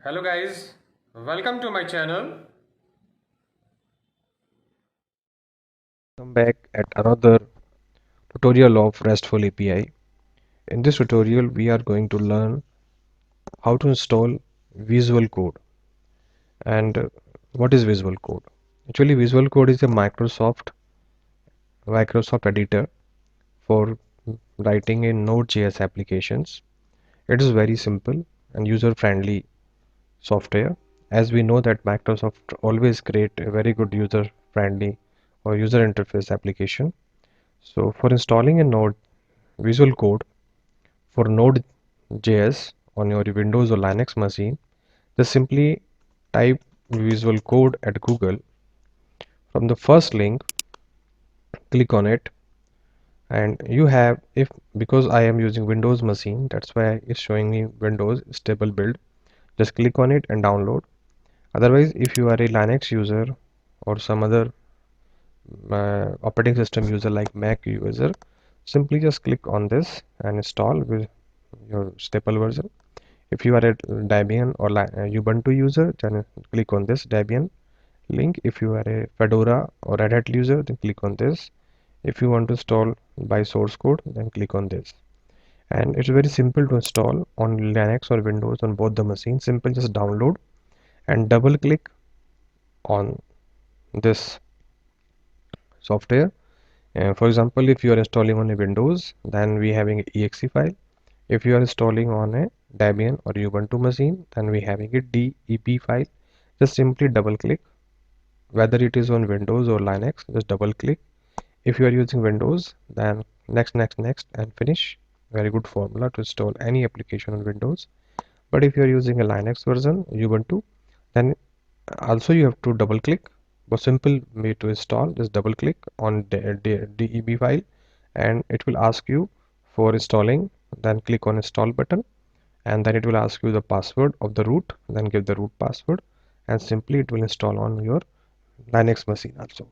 Hello guys, welcome to my channel. Welcome back at another tutorial of RESTful API. In this tutorial, we are going to learn how to install Visual Code. And what is Visual Code? Actually, Visual Code is a Microsoft editor for writing in Node.js applications. It is very simple and user-friendly software. As we know that Microsoft always create a very good user-friendly or user interface application. So for installing a Node Visual Code, for Node.js on your Windows or Linux machine, just simply type Visual Code at Google. From the first link, click on it, and you have, if because I am using Windows machine, that's why it's showing me Windows stable build. Just click on it and download. Otherwise, if you are a Linux user or some other operating system user like Mac user, simply just click on this and install with your stable version. If you are a Debian or Ubuntu user, then click on this Debian link. If you are a Fedora or Red Hat user, then click on this. If you want to install by source code, then click on this. And it's very simple to install on Linux or Windows on both the machines. Simple, just download and double click on this software. For example, if you are installing on a Windows, then we having a exe file. If you are installing on a Debian or Ubuntu machine, then we having a deb file. Just simply double click, whether it is on Windows or Linux, just double click. If you are using Windows, then next and finish. Very good formula to install any application on Windows. But if you are using a Linux version, Ubuntu, then also you have to double click. But simple way to install is double click on deb file, and it will ask you for installing. Then click on install button, and then it will ask you the password of the root. Then give the root password, and simply it will install on your Linux machine also.